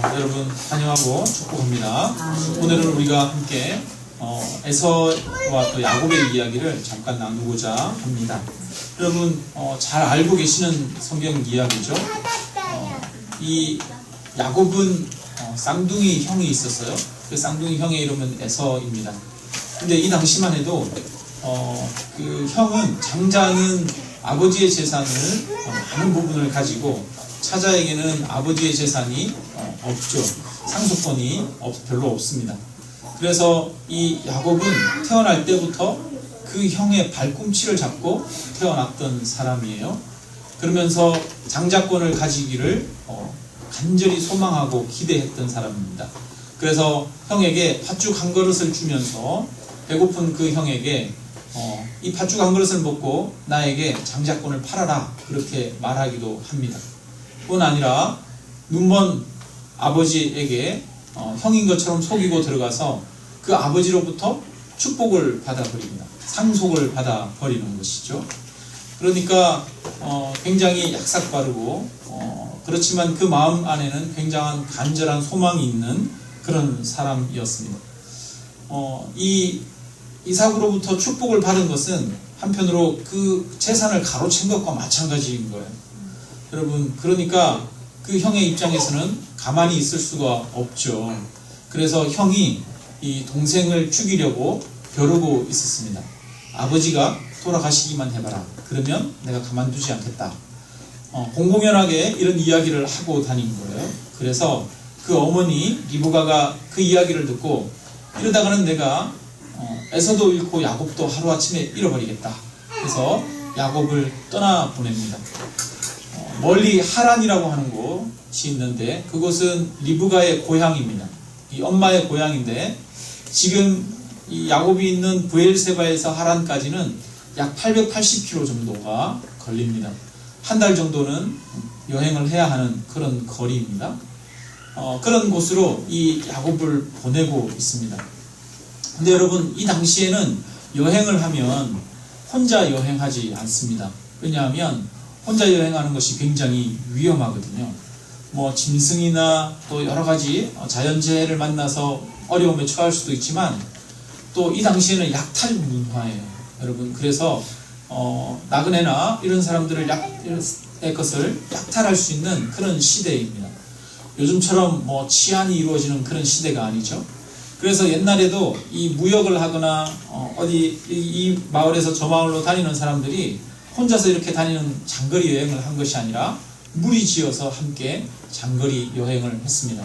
여러분 환영하고 축복합니다. 오늘은 우리가 함께 에서와 또 야곱의 이야기를 잠깐 나누고자 합니다. 여러분 잘 알고 계시는 성경 이야기죠. 이 야곱은 쌍둥이 형이 있었어요. 그 쌍둥이 형의 이름은 에서입니다. 근데 이 당시만 해도 그 형은 장자는 아버지의 재산을 많은 부분을 가지고 차자에게는 아버지의 재산이 없죠. 상속권이 별로 없습니다. 그래서 이 야곱은 태어날 때부터 그 형의 발꿈치를 잡고 태어났던 사람이에요. 그러면서 장자권을 가지기를 간절히 소망하고 기대했던 사람입니다. 그래서 형에게 팥죽 한 그릇을 주면서 배고픈 그 형에게 이 팥죽 한 그릇을 먹고 나에게 장자권을 팔아라, 그렇게 말하기도 합니다. 뿐 아니라 눈먼 아버지에게 형인 것처럼 속이고 들어가서 그 아버지로부터 축복을 받아버립니다. 상속을 받아버리는 것이죠. 그러니까 굉장히 약삭빠르고 그렇지만 그 마음 안에는 굉장한 간절한 소망이 있는 그런 사람이었습니다. 이 이삭으로부터 축복을 받은 것은 한편으로 그 재산을 가로챈 것과 마찬가지인 거예요. 여러분, 그러니까 그 형의 입장에서는 가만히 있을 수가 없죠. 그래서 형이 이 동생을 죽이려고 벼르고 있었습니다. 아버지가 돌아가시기만 해봐라. 그러면 내가 가만두지 않겠다. 공공연하게 이런 이야기를 하고 다닌 거예요. 그래서 그 어머니 리브가가 그 이야기를 듣고 이러다가는 내가 에서도 잃고 야곱도 하루아침에 잃어버리겠다. 그래서 야곱을 떠나보냅니다. 멀리 하란이라고 하는 곳이 있는데 그곳은 리브가의 고향입니다. 이 엄마의 고향인데 지금 이 야곱이 있는 브엘세바에서 하란까지는 약 880km 정도가 걸립니다. 한 달 정도는 여행을 해야 하는 그런 거리입니다. 그런 곳으로 이 야곱을 보내고 있습니다. 근데 여러분, 이 당시에는 여행을 하면 혼자 여행하지 않습니다. 왜냐하면 혼자 여행하는 것이 굉장히 위험하거든요. 뭐 짐승이나 또 여러 가지 자연재해를 만나서 어려움에 처할 수도 있지만 또 이 당시에는 약탈 문화예요, 여러분. 그래서 나그네나 이런 사람들의 것을 약탈할 수 있는 그런 시대입니다. 요즘처럼 뭐 치안이 이루어지는 그런 시대가 아니죠. 그래서 옛날에도 이 무역을 하거나 어디 이 마을에서 저 마을로 다니는 사람들이 혼자서 이렇게 다니는 장거리 여행을 한 것이 아니라 무리지어서 함께 장거리 여행을 했습니다.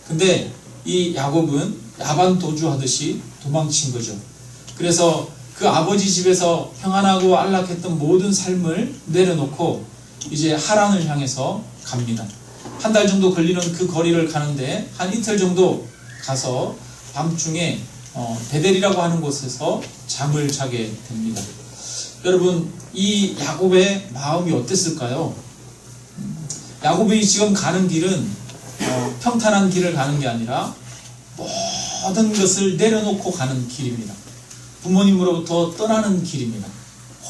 근데 이 야곱은 야반 도주하듯이 도망친 거죠. 그래서 그 아버지 집에서 평안하고 안락했던 모든 삶을 내려놓고 이제 하란을 향해서 갑니다. 한 달 정도 걸리는 그 거리를 가는데 한 이틀 정도 가서 밤중에 베델이라고 하는 곳에서 잠을 자게 됩니다. 여러분, 이 야곱의 마음이 어땠을까요? 야곱이 지금 가는 길은 평탄한 길을 가는 게 아니라 모든 것을 내려놓고 가는 길입니다. 부모님으로부터 떠나는 길입니다.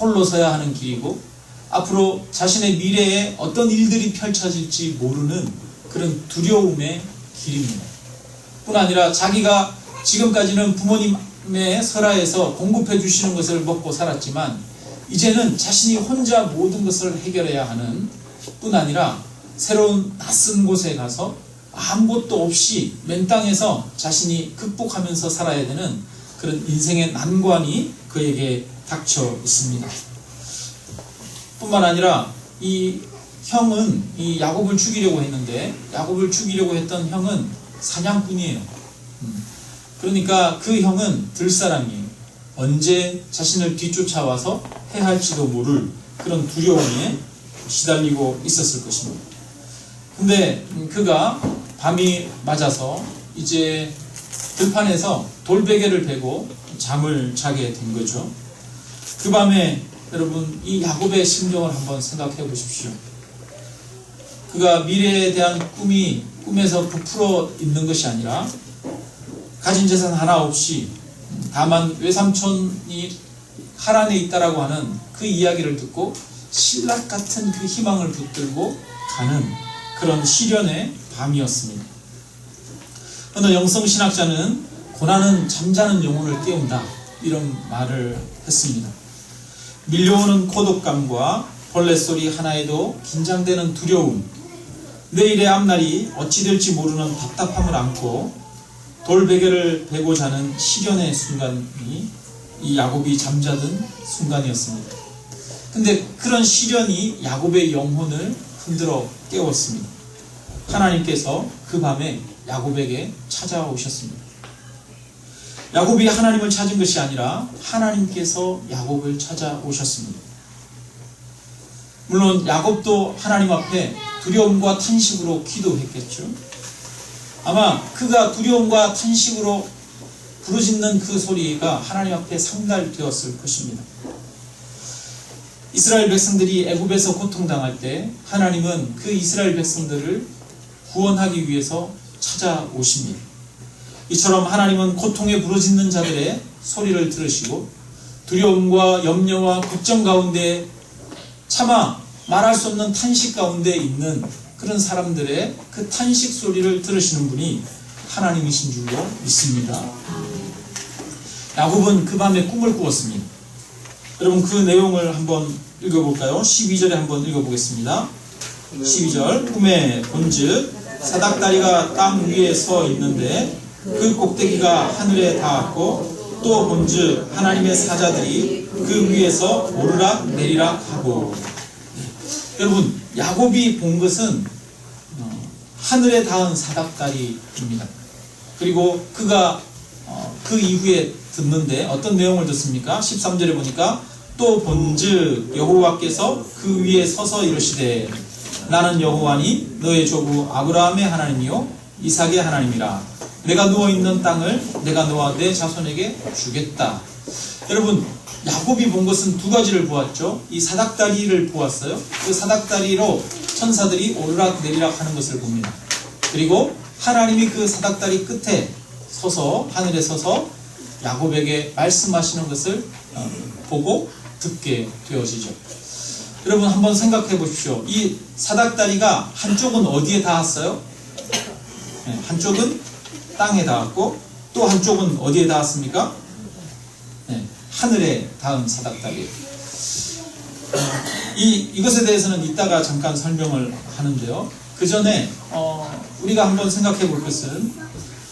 홀로 서야 하는 길이고 앞으로 자신의 미래에 어떤 일들이 펼쳐질지 모르는 그런 두려움의 길입니다. 뿐 아니라 자기가 지금까지는 부모님의 설하에서 공급해 주시는 것을 먹고 살았지만 이제는 자신이 혼자 모든 것을 해결해야 하는 뿐 아니라 새로운 낯선 곳에 가서 아무것도 없이 맨 땅에서 자신이 극복하면서 살아야 되는 그런 인생의 난관이 그에게 닥쳐 있습니다. 뿐만 아니라 이 형은 이 야곱을 죽이려고 했는데 야곱을 죽이려고 했던 형은 사냥꾼이에요. 그러니까 그 형은 들사람이에요. 언제 자신을 뒤쫓아와서 해할지도 모를 그런 두려움에 시달리고 있었을 것입니다. 근데 그가 밤이 맞아서 이제 들판에서 돌베개를 베고 잠을 자게 된 거죠. 그 밤에 여러분, 이 야곱의 심정을 한번 생각해 보십시오. 그가 미래에 대한 꿈에서 부풀어 있는 것이 아니라 가진 재산 하나 없이 다만 외삼촌이 하란에 있다라고 하는 그 이야기를 듣고 신락 같은 그 희망을 붙들고 가는 그런 시련의 밤이었습니다. 어느 영성신학자는 고난은 잠자는 영혼을 깨운다, 이런 말을 했습니다. 밀려오는 고독감과 벌레소리 하나에도 긴장되는 두려움, 내일의 앞날이 어찌 될지 모르는 답답함을 안고 돌베개를 베고 자는 시련의 순간이 이 야곱이 잠자던 순간이었습니다. 근데 그런 시련이 야곱의 영혼을 흔들어 깨웠습니다. 하나님께서 그 밤에 야곱에게 찾아오셨습니다. 야곱이 하나님을 찾은 것이 아니라 하나님께서 야곱을 찾아오셨습니다. 물론 야곱도 하나님 앞에 두려움과 탄식으로 기도했겠죠. 아마 그가 두려움과 탄식으로 부르짖는 그 소리가 하나님 앞에 상달되었을 것입니다. 이스라엘 백성들이 애굽에서 고통당할 때 하나님은 그 이스라엘 백성들을 구원하기 위해서 찾아오십니다. 이처럼 하나님은 고통에 부르짖는 자들의 소리를 들으시고 두려움과 염려와 걱정 가운데 차마 말할 수 없는 탄식 가운데 있는 그런 사람들의 그 탄식 소리를 들으시는 분이 하나님이신 줄로 믿습니다. 야곱은 그 밤에 꿈을 꾸었습니다. 여러분 그 내용을 한번 읽어볼까요? 12절에 한번 읽어보겠습니다. 12절 꿈에 본즉 사닥다리가 땅 위에 서 있는데 그 꼭대기가 하늘에 닿았고 또 본즉 하나님의 사자들이 그 위에서 오르락 내리락 하고. 여러분 야곱이 본 것은 하늘에 닿은 사닥다리입니다. 그리고 그가 그 이후에 듣는데 어떤 내용을 듣습니까? 13절에 보니까 또 본즉 여호와께서 그 위에 서서 이르시되 나는 여호와니 너의 조부 아브라함의 하나님이요 이삭의 하나님이라. 내가 누워있는 땅을 내가 너와 내 자손에게 주겠다. 여러분 야곱이 본 것은 두 가지를 보았죠. 이 사닥다리를 보았어요. 그 사닥다리로 천사들이 오르락 내리락 하는 것을 봅니다. 그리고 하나님이 그 사닥다리 끝에 서서 하늘에 서서 야곱에게 말씀하시는 것을 보고 듣게 되어지죠. 여러분 한번 생각해 보십시오. 이 사닥다리가 한쪽은 어디에 닿았어요? 네, 한쪽은 땅에 닿았고 또 한쪽은 어디에 닿았습니까? 네, 하늘에 닿은 사닥다리. 이것에 대해서는 이따가 잠깐 설명을 하는데요. 그 전에 우리가 한번 생각해 볼 것은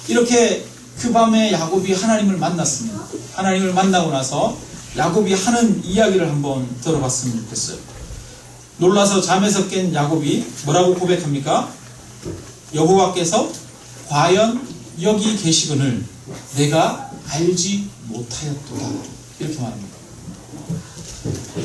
이렇게 그 밤에 야곱이 하나님을 만났습니다. 하나님을 만나고 나서 야곱이 하는 이야기를 한번 들어봤으면 좋겠어요. 놀라서 잠에서 깬 야곱이 뭐라고 고백합니까? 여호와께서 과연 여기 계시거늘 내가 알지 못하였도다, 이렇게 말합니다.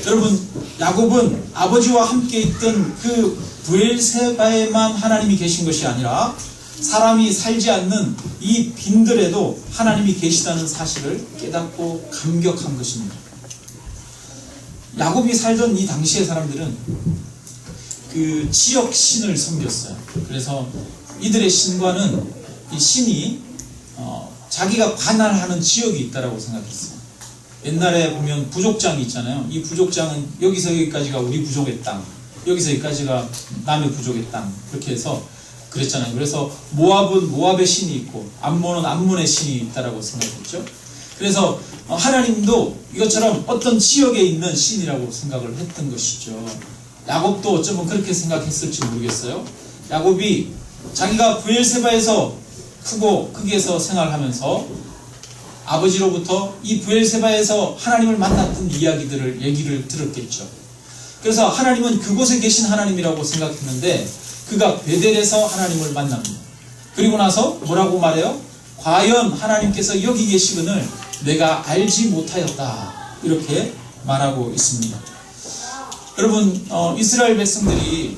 여러분 야곱은 아버지와 함께 있던 그 브엘세바에만 하나님이 계신 것이 아니라 사람이 살지 않는 이 빈들에도 하나님이 계시다는 사실을 깨닫고 감격한 것입니다. 야곱이 살던 이 당시의 사람들은 그 지역 신을 섬겼어요. 그래서 이들의 신과는 이 신이 자기가 관할하는 지역이 있다라고 생각했어요. 옛날에 보면 부족장이 있잖아요. 이 부족장은 여기서 여기까지가 우리 부족의 땅, 여기서 여기까지가 남의 부족의 땅, 그렇게 해서 그랬잖아요. 그래서 모압은 모압의 신이 있고 암몬은 암몬의 신이 있다라고 생각했죠. 그래서 하나님도 이것처럼 어떤 지역에 있는 신이라고 생각을 했던 것이죠. 야곱도 어쩌면 그렇게 생각했을지 모르겠어요. 야곱이 자기가 브엘세바에서 크고 크기에서 생활하면서 아버지로부터 이 브엘세바에서 하나님을 만났던 얘기를 들었겠죠. 그래서 하나님은 그곳에 계신 하나님이라고 생각했는데 그가 베델에서 하나님을 만납니다. 그리고 나서 뭐라고 말해요? 과연 하나님께서 여기 계시거늘 내가 알지 못하였다, 이렇게 말하고 있습니다. 여러분 이스라엘 백성들이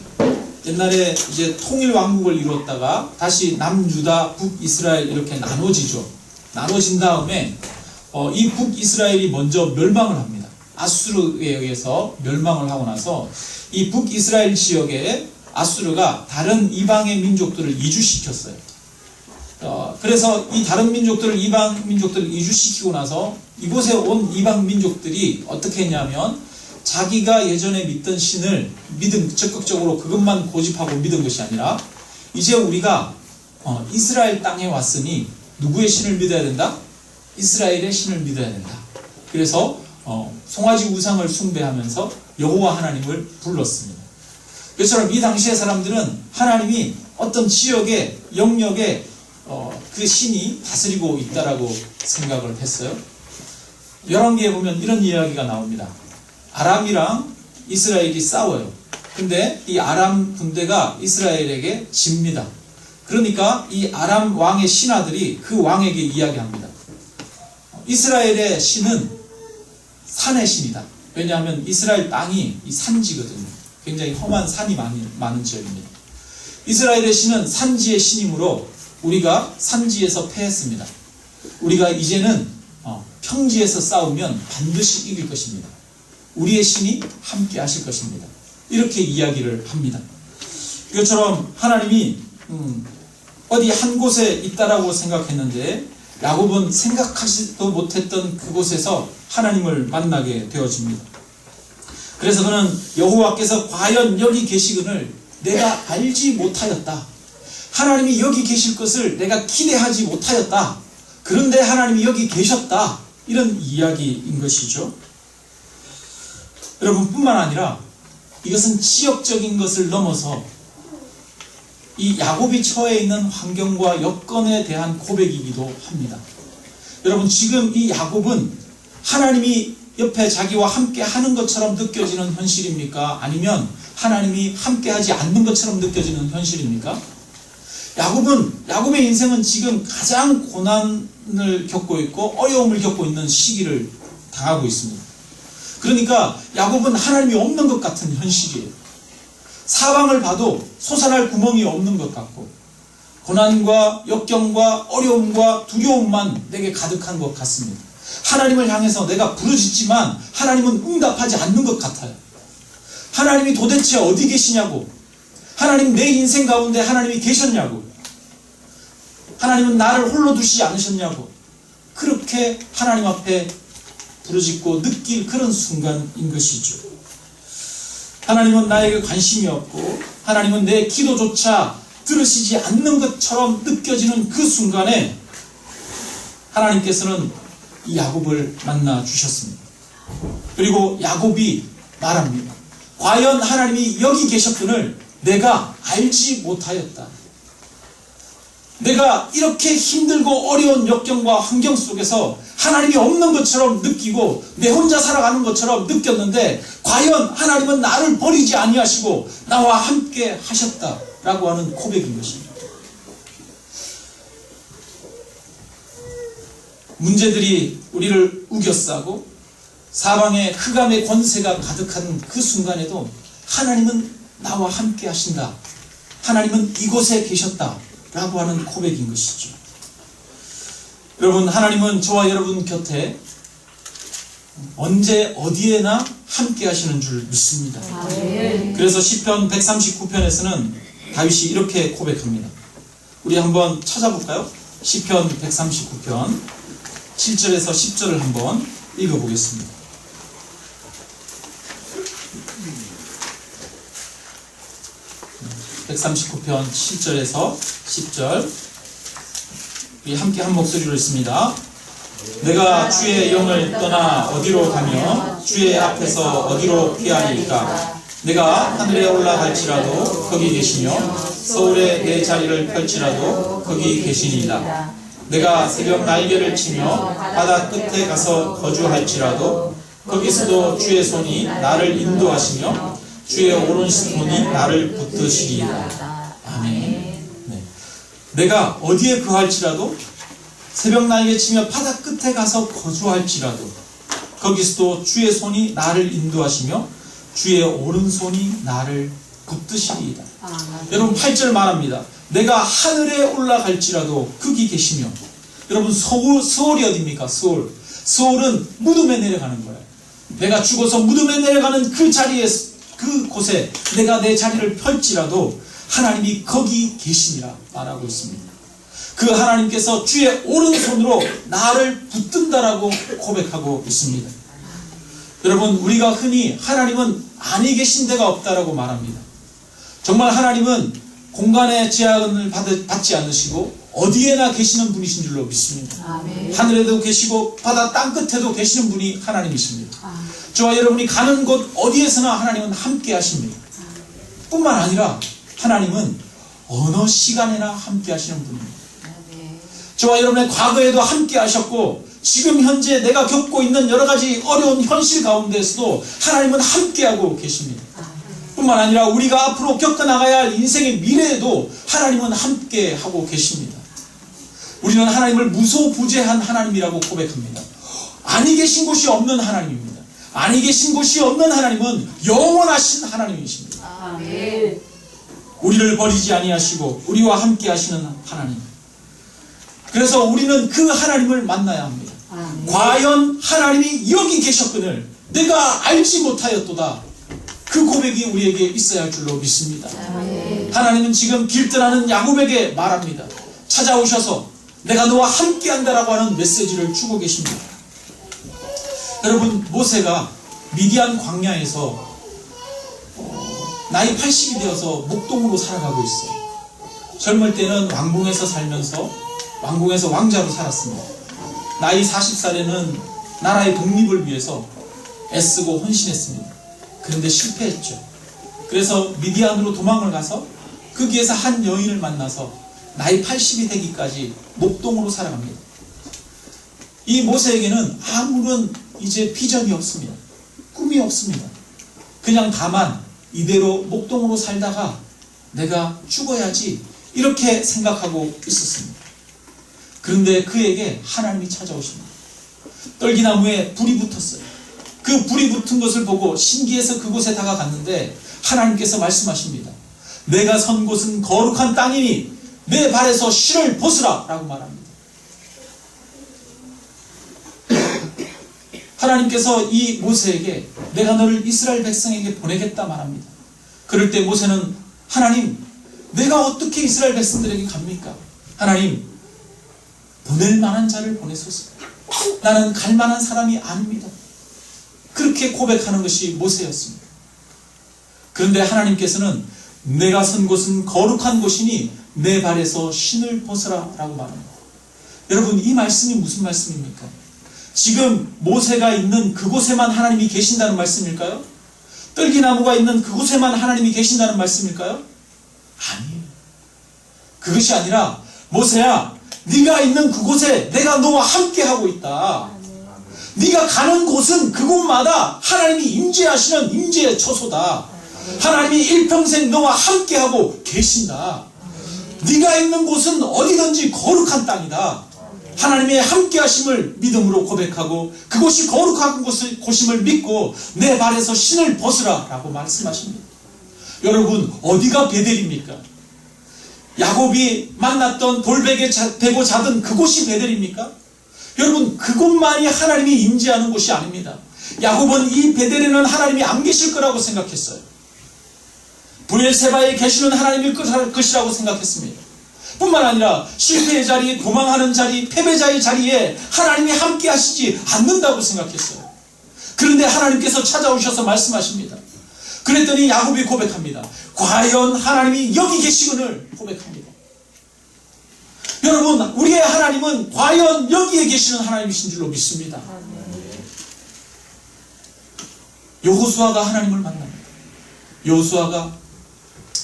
옛날에 이제 통일 왕국을 이루었다가 다시 남유다 북이스라엘 이렇게 나눠지죠. 나눠진 다음에 이 북이스라엘이 먼저 멸망을 합니다. 아수르에 의해서 멸망을 하고 나서 이 북이스라엘 지역에 아수르가 다른 이방의 민족들을 이주시켰어요. 그래서 이 다른 민족들을 이방 민족들을 이주시키고 나서 이곳에 온 이방 민족들이 어떻게 했냐면 자기가 예전에 믿던 신을 적극적으로 그것만 고집하고 믿은 것이 아니라 이제 우리가 이스라엘 땅에 왔으니 누구의 신을 믿어야 된다? 이스라엘의 신을 믿어야 된다. 그래서 송아지 우상을 숭배하면서 여호와 하나님을 불렀습니다. 그처럼 이 당시의 사람들은 하나님이 어떤 지역의 영역에 그 신이 다스리고 있다라고 생각을 했어요. 열왕기에 보면 이런 이야기가 나옵니다. 아람이랑 이스라엘이 싸워요. 근데 이 아람 군대가 이스라엘에게 집니다. 그러니까 이 아람 왕의 신하들이 그 왕에게 이야기합니다. 이스라엘의 신은 산의 신이다. 왜냐하면 이스라엘 땅이 이 산지거든요. 굉장히 험한 산이 많은 지역입니다. 이스라엘의 신은 산지의 신이므로 우리가 산지에서 패했습니다. 우리가 이제는 평지에서 싸우면 반드시 이길 것입니다. 우리의 신이 함께 하실 것입니다. 이렇게 이야기를 합니다. 이것처럼 하나님이 어디 한 곳에 있다라고 생각했는데 야곱은 생각하지도 못했던 그곳에서 하나님을 만나게 되어집니다. 그래서 그는 여호와께서 과연 여기 계시거늘 내가 알지 못하였다. 하나님이 여기 계실 것을 내가 기대하지 못하였다. 그런데 하나님이 여기 계셨다. 이런 이야기인 것이죠. 여러분, 뿐만 아니라 이것은 지역적인 것을 넘어서 이 야곱이 처해 있는 환경과 여건에 대한 고백이기도 합니다. 여러분, 지금 이 야곱은 하나님이 옆에 자기와 함께 하는 것처럼 느껴지는 현실입니까? 아니면 하나님이 함께 하지 않는 것처럼 느껴지는 현실입니까? 야곱의 인생은 지금 가장 고난을 겪고 있고 어려움을 겪고 있는 시기를 당하고 있습니다. 그러니까 야곱은 하나님이 없는 것 같은 현실이에요. 사방을 봐도 솟아날 구멍이 없는 것 같고 고난과 역경과 어려움과 두려움만 내게 가득한 것 같습니다. 하나님을 향해서 내가 부르짖지만 하나님은 응답하지 않는 것 같아요. 하나님이 도대체 어디 계시냐고, 하나님 내 인생 가운데 하나님이 계셨냐고, 하나님은 나를 홀로 두시지 않으셨냐고, 그렇게 하나님 앞에 부르짖고 느낄 그런 순간인 것이죠. 하나님은 나에게 관심이 없고 하나님은 내 기도조차 들으시지 않는 것처럼 느껴지는 그 순간에 하나님께서는 이 야곱을 만나 주셨습니다. 그리고 야곱이 말합니다. 과연 하나님이 여기 계셨거늘 내가 알지 못하였다. 내가 이렇게 힘들고 어려운 역경과 환경 속에서 하나님이 없는 것처럼 느끼고 내 혼자 살아가는 것처럼 느꼈는데 과연 하나님은 나를 버리지 아니하시고 나와 함께 하셨다라고 하는 고백인 것입니다. 문제들이 우리를 우겨싸고 사방에 흑암의 권세가 가득한 그 순간에도 하나님은 나와 함께 하신다. 하나님은 이곳에 계셨다. 라고 하는 고백인 것이죠. 여러분, 하나님은 저와 여러분 곁에 언제 어디에나 함께 하시는 줄 믿습니다. 그래서 시편 139편에서는 다윗이 이렇게 고백합니다. 우리 한번 찾아볼까요? 시편 139편 7절에서 10절을 한번 읽어보겠습니다. (139편) 7절에서 10절 우리 함께 한 목소리로 읽습니다. 내가 주의 영을 떠나 어디로 가며 주의 앞에서 어디로 피하리까? 내가 하늘에 올라갈지라도 거기 계시며 서울에 내 자리를 펼치라도 거기 계시니이다. 내가 새벽 날개를 치며 바다 끝에 가서 거주할지라도 거기서도 주의 손이 나를 인도하시며 주의 오른손이 나를 붙드시리이다. 아멘. 네. 내가 어디에 거할지라도 새벽 날개 치며 바다 끝에 가서 거주할지라도 거기서도 주의 손이 나를 인도하시며 주의 오른손이 나를 붙드시리이다. 여러분 8절 말합니다. 내가 하늘에 올라갈지라도 거기 계시며. 여러분 서울이 어디입니까? 서울은 무덤에 내려가는 거예요. 내가 죽어서 무덤에 내려가는 그 자리에 그곳에 내가 내 자리를 펼지라도 하나님이 거기 계시니라 말하고 있습니다. 그 하나님께서 주의 오른손으로 나를 붙든다라고 고백하고 있습니다. 여러분, 우리가 흔히 하나님은 아니 계신 데가 없다라고 말합니다. 정말 하나님은 공간의 제한을 받지 않으시고 어디에나 계시는 분이신 줄로 믿습니다. 아멘. 하늘에도 계시고 바다 땅끝에도 계시는 분이 하나님이십니다. 아멘. 저와 여러분이 가는 곳 어디에서나 하나님은 함께 하십니다. 뿐만 아니라 하나님은 어느 시간에나 함께 하시는 분입니다. 아멘. 저와 여러분의 과거에도 함께 하셨고 지금 현재 내가 겪고 있는 여러 가지 어려운 현실 가운데서도 하나님은 함께하고 계십니다. 뿐만 아니라 우리가 앞으로 겪어나가야 할 인생의 미래에도 하나님은 함께하고 계십니다. 우리는 하나님을 무소부재한 하나님이라고 고백합니다. 아니 계신 곳이 없는 하나님입니다. 아니 계신 곳이 없는 하나님은 영원하신 하나님이십니다. 아멘. 우리를 버리지 아니하시고 우리와 함께 하시는 하나님. 그래서 우리는 그 하나님을 만나야 합니다. 아멘. 과연 하나님이 여기 계셨거늘 내가 알지 못하였도다. 그 고백이 우리에게 있어야 할 줄로 믿습니다. 아멘. 하나님은 지금 길 떠나는 야곱에게 말합니다. 찾아오셔서 내가 너와 함께한다라고 하는 메시지를 주고 계십니다. 여러분, 모세가 미디안 광야에서 나이 80이 되어서 목동으로 살아가고 있어요. 젊을 때는 왕궁에서 살면서 왕궁에서 왕자로 살았습니다. 나이 40살에는 나라의 독립을 위해서 애쓰고 헌신했습니다. 그런데 실패했죠. 그래서 미디안으로 도망을 가서 거기에서 한 여인을 만나서 나이 80이 되기까지 목동으로 살아갑니다. 이 모세에게는 아무런 이제 비전이 없습니다. 꿈이 없습니다. 그냥 다만 이대로 목동으로 살다가 내가 죽어야지 이렇게 생각하고 있었습니다. 그런데 그에게 하나님이 찾아오십니다. 떨기나무에 불이 붙었어요. 그 불이 붙은 것을 보고 신기해서 그곳에 다가갔는데 하나님께서 말씀하십니다. 내가 선 곳은 거룩한 땅이니 내 발에서 실을 벗으라 라고 말합니다. 하나님께서 이 모세에게 내가 너를 이스라엘 백성에게 보내겠다 말합니다. 그럴 때 모세는 하나님, 내가 어떻게 이스라엘 백성들에게 갑니까? 하나님, 보낼 만한 자를 보내소서. 나는 갈 만한 사람이 아닙니다. 그렇게 고백하는 것이 모세였습니다. 그런데 하나님께서는 내가 선 곳은 거룩한 곳이니 내 발에서 신을 벗으라 라고 말합니다. 여러분, 이 말씀이 무슨 말씀입니까? 지금 모세가 있는 그곳에만 하나님이 계신다는 말씀일까요? 떨기나무가 있는 그곳에만 하나님이 계신다는 말씀일까요? 아니에요. 그것이 아니라 모세야, 네가 있는 그곳에 내가 너와 함께하고 있다. 네가 가는 곳은 그곳마다 하나님이 임재하시는 임재의 처소다. 하나님이 일평생 너와 함께하고 계신다. 네가 있는 곳은 어디든지 거룩한 땅이다. 하나님의 함께하심을 믿음으로 고백하고 그곳이 거룩한 곳임을 믿고 내 발에서 신을 벗으라 라고 말씀하십니다. 여러분, 어디가 베델입니까? 야곱이 만났던 돌베개 베고 자던 그곳이 베델입니까? 여러분, 그곳만이 하나님이 임재하는 곳이 아닙니다. 야곱은 이 베델에는 하나님이 안 계실 거라고 생각했어요. 브엘세바에 계시는 하나님일 것이라고 생각했습니다. 뿐만 아니라 실패의 자리, 도망하는 자리, 패배자의 자리에 하나님이 함께 하시지 않는다고 생각했어요. 그런데 하나님께서 찾아오셔서 말씀하십니다. 그랬더니 야곱이 고백합니다. 과연 하나님이 여기 계시거늘 고백합니다. 여러분, 우리의 하나님은 과연 여기에 계시는 하나님이신 줄로 믿습니다. 여호수아가 하나님을 만납니다. 여호수아가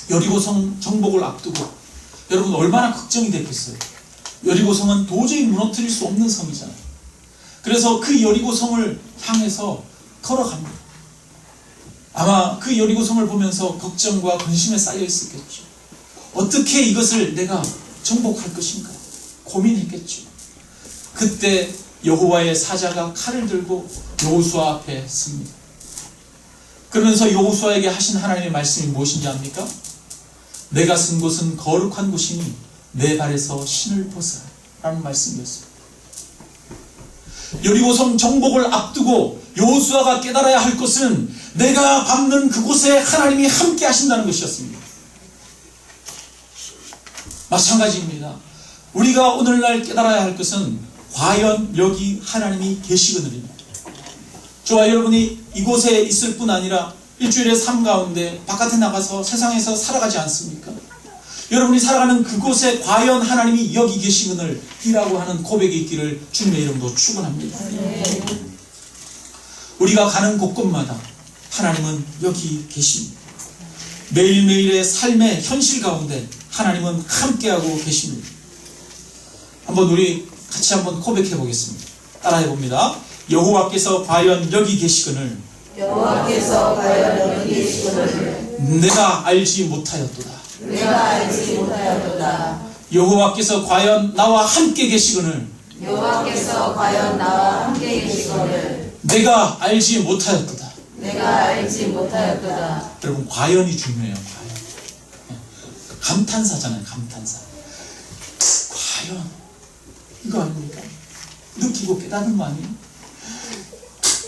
여리고성 정복을 앞두고 여러분 얼마나 걱정이 됐겠어요. 여리고성은 도저히 무너뜨릴 수 없는 성이잖아요. 그래서 그 여리고성을 향해서 걸어갑니다. 아마 그 여리고성을 보면서 걱정과 근심에 쌓여 있었겠죠. 어떻게 이것을 내가 정복할 것인가 고민했겠죠. 그때 여호와의 사자가 칼을 들고 여호수아 앞에 섭니다. 그러면서 여호수아에게 하신 하나님의 말씀이 무엇인지 압니까? 내가 쓴 곳은 거룩한 곳이니 내 발에서 신을 벗으라 라는 말씀이었습니다. 여리고성 정복을 앞두고 여호수아가 깨달아야 할 것은 내가 밟는 그곳에 하나님이 함께 하신다는 것이었습니다. 마찬가지입니다. 우리가 오늘날 깨달아야 할 것은 과연 여기 하나님이 계시거든요. 저와 여러분이 이곳에 있을 뿐 아니라 일주일의 삶 가운데 바깥에 나가서 세상에서 살아가지 않습니까? 여러분이 살아가는 그곳에 과연 하나님이 여기 계시는을 이라고 하는 고백이 있기를 주님의 이름으로 축원합니다. 우리가 가는 곳곳마다 하나님은 여기 계십니다. 매일매일의 삶의 현실 가운데 하나님은 함께하고 계십니다. 한번 우리 같이 한번 고백해 보겠습니다. 따라해 봅니다. 여호와께서 과연 여기 계시거늘 여호와께서 과연 여기 계시거늘 내가 알지 못하였도다. 내가 알지 못하였도다. 여호와께서 과연 나와 함께 계시거늘 여호와께서 과연 나와 함께 계시거늘 내가 알지 못하였도다. 내가 알지 못하였도다. 여러분, 과연이 중요해요. 과연. 감탄사잖아요. 감탄사. 과연 이거 아닙니까? 느끼고 깨닫는 거 아니에요?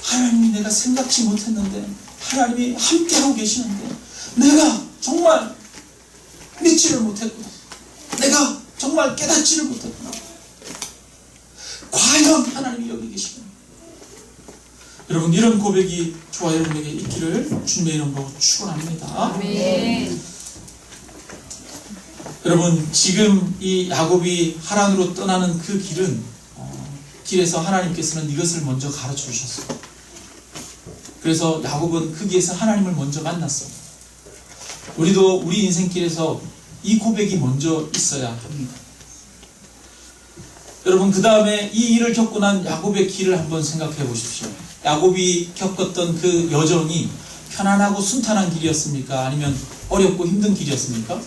하나님이 내가 생각지 못했는데 하나님이 함께하고 계시는데 내가 정말 믿지를 못했구나. 내가 정말 깨닫지를 못했구나. 과연 하나님이 여기 계시구나. 여러분, 이런 고백이 저와 여러분에게 있기를 주님의 이름으로 축원합니다. 아멘. 여러분, 지금 이 야곱이 하란으로 떠나는 그 길은 길에서 하나님께서는 이것을 먼저 가르쳐 주셨어요. 그래서 야곱은 그 길에서 하나님을 먼저 만났어요. 우리도 우리 인생길에서 이 고백이 먼저 있어야 합니다. 여러분, 그 다음에 이 일을 겪고 난 야곱의 길을 한번 생각해 보십시오. 야곱이 겪었던 그 여정이 편안하고 순탄한 길이었습니까? 아니면 어렵고 힘든 길이었습니까?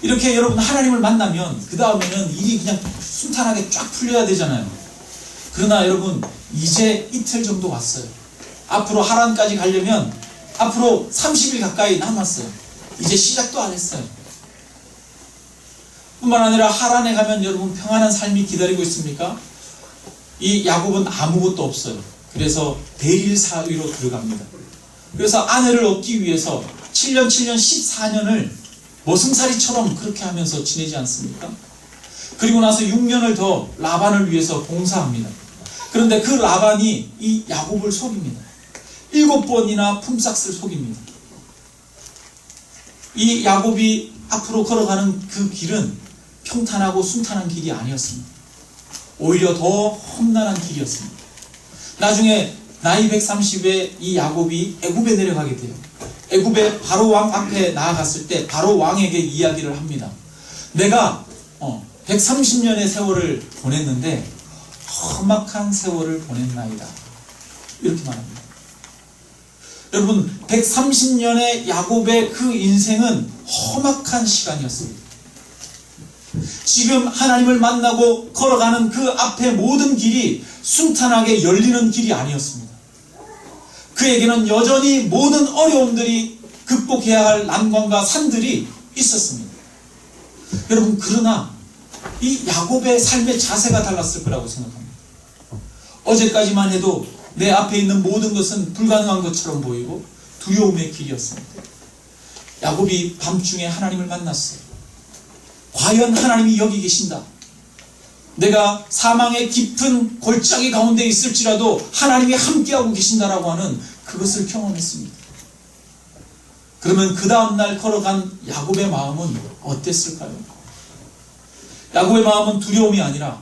이렇게 여러분 하나님을 만나면 그 다음에는 일이 그냥 순탄하게 쫙 풀려야 되잖아요. 그러나 여러분, 이제 이틀 정도 왔어요. 앞으로 하란까지 가려면 앞으로 30일 가까이 남았어요. 이제 시작도 안 했어요. 뿐만 아니라 하란에 가면 여러분 평안한 삶이 기다리고 있습니까? 이 야곱은 아무것도 없어요. 그래서 베릴 사위로 들어갑니다. 그래서 아내를 얻기 위해서 7년 14년을 머슴살이처럼 그렇게 하면서 지내지 않습니까? 그리고 나서 6년을 더 라반을 위해서 봉사합니다. 그런데 그 라반이 이 야곱을 속입니다. 7번이나 품삯을 속입니다. 이 야곱이 앞으로 걸어가는 그 길은 평탄하고 순탄한 길이 아니었습니다. 오히려 더 험난한 길이었습니다. 나중에 나이 130에 이 야곱이 애굽에 내려가게 돼요. 애굽의 바로 왕 앞에 나아갔을 때 바로 왕에게 이야기를 합니다. 내가 130년의 세월을 보냈는데 험악한 세월을 보냈나이다. 이렇게 말합니다. 여러분, 130년의 야곱의 그 인생은 험악한 시간이었습니다. 지금 하나님을 만나고 걸어가는 그 앞에 모든 길이 순탄하게 열리는 길이 아니었습니다. 그에게는 여전히 모든 어려움들이 극복해야 할 난관과 산들이 있었습니다. 여러분, 그러나 이 야곱의 삶의 자세가 달랐을 거라고 생각합니다. 어제까지만 해도 내 앞에 있는 모든 것은 불가능한 것처럼 보이고 두려움의 길이었습니다. 야곱이 밤중에 하나님을 만났어요. 과연 하나님이 여기 계신다. 내가 사망의 깊은 골짜기 가운데 있을지라도 하나님이 함께하고 계신다라고 하는 그것을 경험했습니다. 그러면 그 다음날 걸어간 야곱의 마음은 어땠을까요? 야곱의 마음은 두려움이 아니라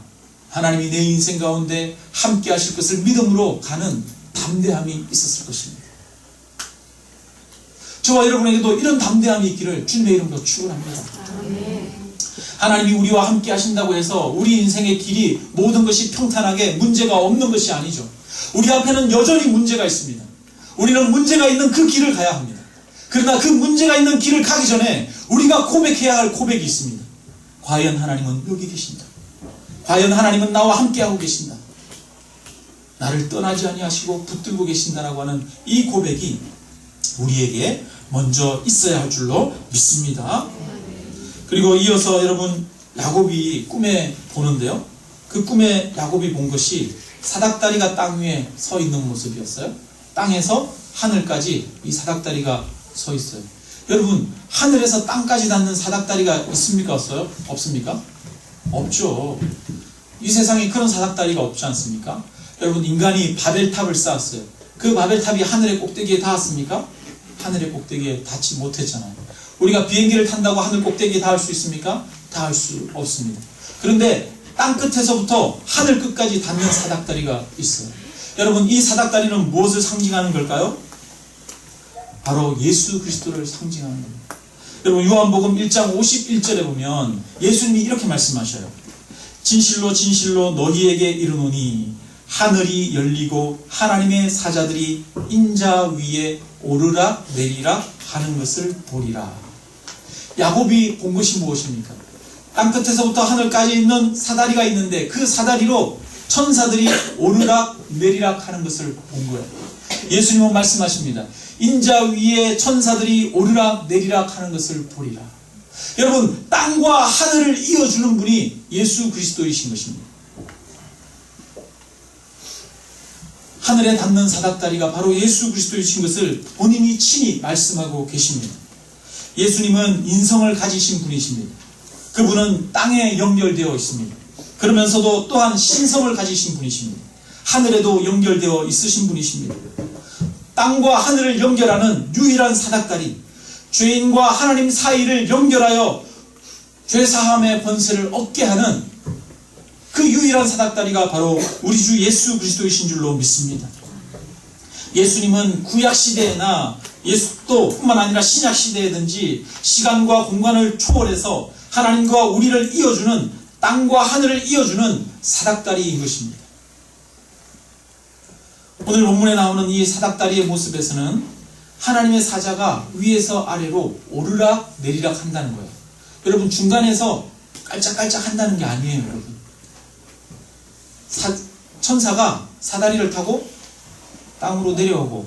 하나님이 내 인생 가운데 함께 하실 것을 믿음으로 가는 담대함이 있었을 것입니다. 저와 여러분에게도 이런 담대함이 있기를 주님의 이름으로 축원합니다. 하나님이 우리와 함께 하신다고 해서 우리 인생의 길이 모든 것이 평탄하게 문제가 없는 것이 아니죠. 우리 앞에는 여전히 문제가 있습니다. 우리는 문제가 있는 그 길을 가야 합니다. 그러나 그 문제가 있는 길을 가기 전에 우리가 고백해야 할 고백이 있습니다. 과연 하나님은 여기 계신다. 과연 하나님은 나와 함께하고 계신다. 나를 떠나지 아니하시고 붙들고 계신다라고 하는 이 고백이 우리에게 먼저 있어야 할 줄로 믿습니다. 그리고 이어서 여러분, 야곱이 꿈에 보는데요. 그 꿈에 야곱이 본 것이 사닥다리가 땅 위에 서 있는 모습이었어요. 땅에서 하늘까지 이 사닥다리가 서 있어요. 여러분, 하늘에서 땅까지 닿는 사닥다리가 있습니까? 없어요? 없습니까? 없죠. 이 세상에 그런 사닥다리가 없지 않습니까? 여러분, 인간이 바벨탑을 쌓았어요. 그 바벨탑이 하늘의 꼭대기에 닿았습니까? 하늘의 꼭대기에 닿지 못했잖아요. 우리가 비행기를 탄다고 하늘 꼭대기에 닿을 수 있습니까? 닿을 수 없습니다. 그런데 땅 끝에서부터 하늘 끝까지 닿는 사닥다리가 있어요. 여러분, 이 사닥다리는 무엇을 상징하는 걸까요? 바로 예수 그리스도를 상징하는 겁니다. 여러분, 요한복음 1장 51절에 보면 예수님이 이렇게 말씀하셔요. 진실로 진실로 너희에게 이르노니 하늘이 열리고 하나님의 사자들이 인자 위에 오르락 내리락 하는 것을 보리라. 야곱이 본 것이 무엇입니까? 땅끝에서부터 하늘까지 있는 사다리가 있는데 그 사다리로 천사들이 오르락 내리락 하는 것을 본 거예요. 예수님은 말씀하십니다. 인자 위에 천사들이 오르락 내리락 하는 것을 보리라. 여러분, 땅과 하늘을 이어주는 분이 예수 그리스도이신 것입니다. 하늘에 닿는 사닥다리가 바로 예수 그리스도이신 것을 본인이 친히 말씀하고 계십니다. 예수님은 인성을 가지신 분이십니다. 그분은 땅에 연결되어 있습니다. 그러면서도 또한 신성을 가지신 분이십니다. 하늘에도 연결되어 있으신 분이십니다. 땅과 하늘을 연결하는 유일한 사닥다리, 죄인과 하나님 사이를 연결하여 죄사함의 권세를 얻게 하는 그 유일한 사닥다리가 바로 우리 주 예수 그리스도이신 줄로 믿습니다. 예수님은 구약시대에나 예수도 뿐만 아니라 신약시대에든지 시간과 공간을 초월해서 하나님과 우리를 이어주는, 땅과 하늘을 이어주는 사닥다리인 것입니다. 오늘 본문에 나오는 이 사닥다리의 모습에서는 하나님의 사자가 위에서 아래로 오르락 내리락 한다는 거예요. 여러분, 중간에서 깔짝깔짝 한다는 게 아니에요, 여러분. 천사가 사다리를 타고 땅으로 내려오고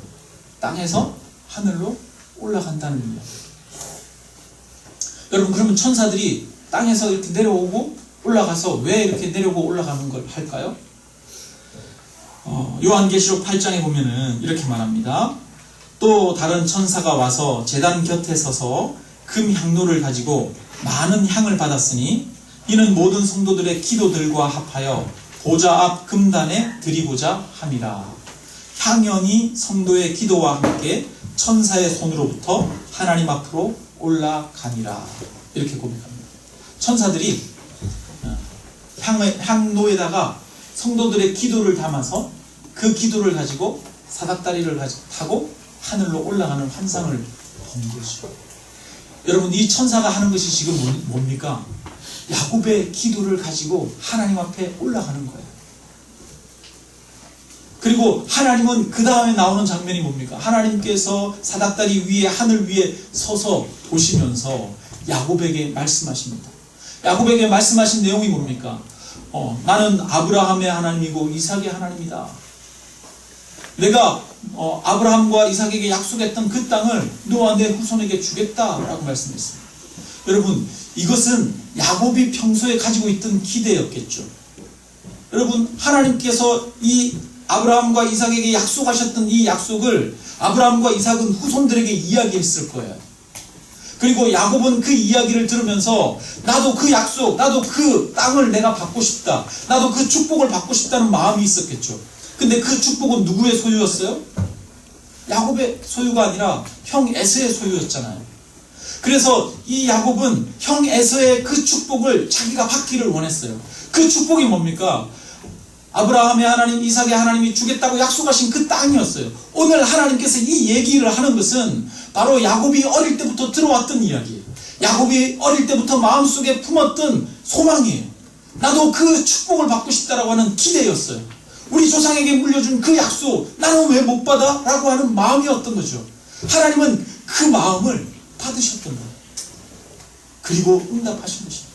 땅에서 하늘로 올라간다는 겁니다. 여러분, 그러면 천사들이 땅에서 이렇게 내려오고 올라가서 왜 이렇게 내려오고 올라가는 걸 할까요? 요한계시록 8장에 보면은 이렇게 말합니다. 또 다른 천사가 와서 제단 곁에 서서 금 향로를 가지고 많은 향을 받았으니 이는 모든 성도들의 기도들과 합하여 보좌 앞 금단에 드리고자 함이라. 향연이 성도의 기도와 함께 천사의 손으로부터 하나님 앞으로 올라가니라. 이렇게 고백합니다. 천사들이 향로에다가 성도들의 기도를 담아서 그 기도를 가지고 사닥다리를 타고 하늘로 올라가는 환상을 본 거죠. 여러분, 이 천사가 하는 것이 지금 뭡니까? 야곱의 기도를 가지고 하나님 앞에 올라가는 거예요. 그리고 하나님은 그 다음에 나오는 장면이 뭡니까? 하나님께서 사닥다리 위에, 하늘 위에 서서 보시면서 야곱에게 말씀하십니다. 야곱에게 말씀하신 내용이 뭡니까? 나는 아브라함의 하나님이고 이삭의 하나님이다. 내가 아브라함과 이삭에게 약속했던 그 땅을 너와 내 후손에게 주겠다라고 말씀했습니다. 여러분, 이것은 야곱이 평소에 가지고 있던 기대였겠죠. 여러분, 하나님께서 이 아브라함과 이삭에게 약속하셨던 이 약속을 아브라함과 이삭은 후손들에게 이야기했을 거예요. 그리고 야곱은 그 이야기를 들으면서 나도 그 약속, 나도 그 땅을 내가 받고 싶다, 나도 그 축복을 받고 싶다는 마음이 있었겠죠. 근데 그 축복은 누구의 소유였어요? 야곱의 소유가 아니라 형 에서의 소유였잖아요. 그래서 이 야곱은 형 에서의 그 축복을 자기가 받기를 원했어요. 그 축복이 뭡니까? 아브라함의 하나님, 이삭의 하나님이 주겠다고 약속하신 그 땅이었어요. 오늘 하나님께서 이 얘기를 하는 것은 바로 야곱이 어릴 때부터 들어왔던 이야기예요. 야곱이 어릴 때부터 마음속에 품었던 소망이에요. 나도 그 축복을 받고 싶다라고 하는 기대였어요. 우리 조상에게 물려준 그 약속, 나는 왜 못 받아? 라고 하는 마음이었던 거죠. 하나님은 그 마음을 받으셨던 거예요. 그리고 응답하신 것입니다.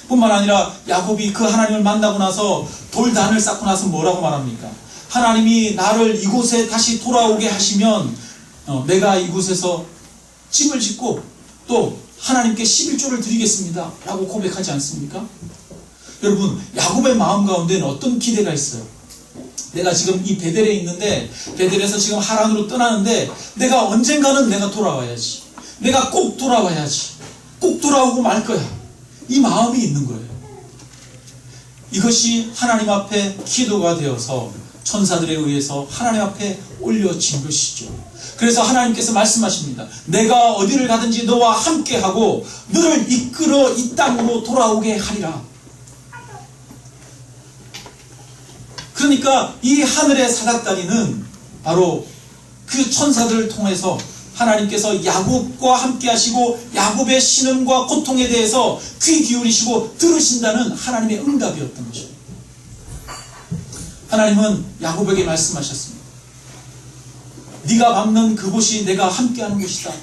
뿐만 아니라 야곱이 그 하나님을 만나고 나서 돌단을 쌓고 나서 뭐라고 말합니까? 하나님이 나를 이곳에 다시 돌아오게 하시면 내가 이곳에서 집을 짓고 또 하나님께 11조를 드리겠습니다 라고 고백하지 않습니까? 여러분, 야곱의 마음 가운데는 어떤 기대가 있어요? 내가 지금 이 베델에 있는데, 베델에서 지금 하란으로 떠나는데 내가 언젠가는 내가 돌아와야지, 내가 꼭 돌아와야지, 꼭 돌아오고 말 거야, 이 마음이 있는 거예요. 이것이 하나님 앞에 기도가 되어서 천사들에 의해서 하나님 앞에 올려진 것이죠. 그래서 하나님께서 말씀하십니다. 내가 어디를 가든지 너와 함께하고 너를 이끌어 이 땅으로 돌아오게 하리라. 그러니까 이 하늘의 사닥다리는 바로 그 천사들을 통해서 하나님께서 야곱과 함께 하시고 야곱의 신음과 고통에 대해서 귀 기울이시고 들으신다는 하나님의 응답이었던 것입니다. 하나님은 야곱에게 말씀하셨습니다. 네가 밟는 그곳이 내가 함께하는 곳이다.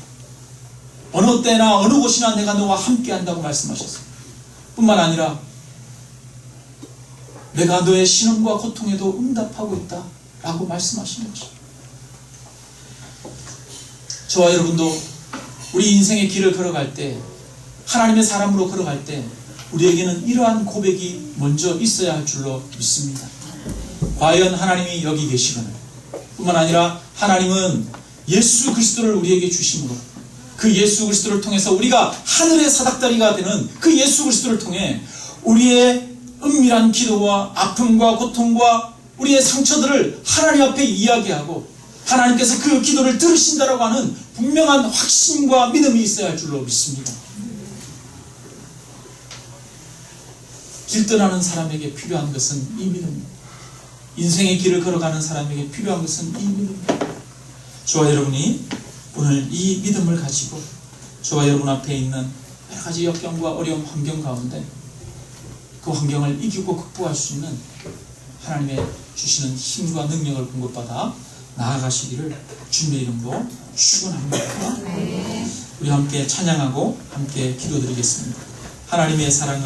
어느 때나 어느 곳이나 내가 너와 함께한다고 말씀하셨습니다. 뿐만 아니라 내가 너의 신음과 고통에도 응답하고 있다 라고 말씀하시는 것입니다. 저와 여러분도 우리 인생의 길을 걸어갈 때, 하나님의 사람으로 걸어갈 때 우리에게는 이러한 고백이 먼저 있어야 할 줄로 믿습니다. 과연 하나님이 여기 계시거늘, 뿐만 아니라 하나님은 예수 그리스도를 우리에게 주심으로 그 예수 그리스도를 통해서 우리가 하늘의 사닥다리가 되는 그 예수 그리스도를 통해 우리의 은밀한 기도와 아픔과 고통과 우리의 상처들을 하나님 앞에 이야기하고 하나님께서 그 기도를 들으신다라고 하는 분명한 확신과 믿음이 있어야 할 줄로 믿습니다. 길 떠나는 사람에게 필요한 것은 이 믿음입니다. 인생의 길을 걸어가는 사람에게 필요한 것은 이 믿음입니다. 저와 여러분이 오늘 이 믿음을 가지고 저와 여러분 앞에 있는 여러 가지 역경과 어려운 환경 가운데 그 환경을 이기고 극복할 수 있는 하나님의 주시는 힘과 능력을 공급받아 나아가시기를 주님의 이름으로 축원합니다. 우리 함께 찬양하고 함께 기도드리겠습니다. 하나님의 사랑을